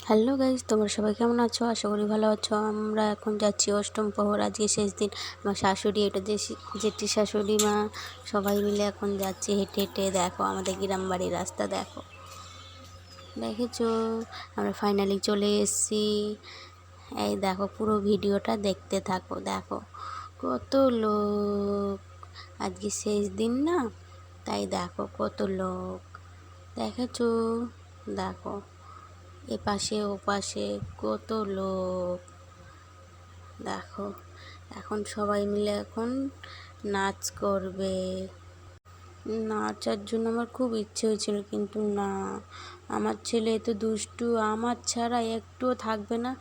Hello guys, তোমরা সবাই কেমন আছো? আশা করি ভালো আছো। আমরা এখন যাচ্ছি অষ্টম প্রহর, আজকে শেষ দিন। আমার শাশুড়ি, এটা জেঠি শাশুড়ি মা সবাই মিলে এখন যাচ্ছি হেঁটে হেঁটে। দেখো আমাদের গ্রাম বাড়ির রাস্তা, দেখেছো? আমরা ফাইনালি চলে এসেছি। এই দেখো, পুরো ভিডিওটা দেখতে থাকো। দেখো কত লোক, আজকে শেষ দিন না, তাই দেখো কত লোক, দেখেছো? দেখো এপাশে ওপাশে কত লোক। দেখো এখন সবাই মিলে এখন নাচ করবে। নাচার জন্য আমার খুব ইচ্ছে হয়েছিল, কিন্তু না, আমার ছেলে তো দুষ্টু, আমার ছাড়া একটুও থাকবে না,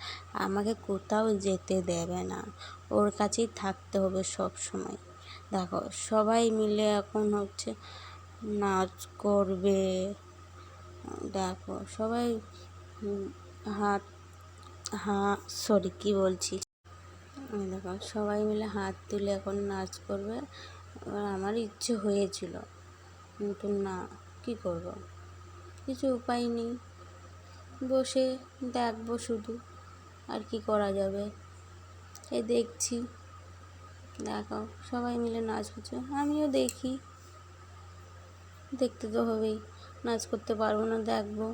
আমাকে কোথাও যেতে দেবে না, ওর কাছেই থাকতে হবে সব সময়। দেখো সবাই মিলে এখন নাচ করবে। দেখো সবাই হাত সরি কি বলছি, দেখো সবাই মিলে হাত তুলে এখন নাচ করবে। এবার আমার ইচ্ছে হয়েছিল, কিন্তু না, কি করব, কিছু উপায় নেই, বসে দেখবো শুধু, আর কি করা যাবে। এই দেখছি, দেখো সবাই মিলে নাচ করছে, আমিও দেখি, দেখতে তো হবেই, নাচ করতে পারবো না, দেখবো।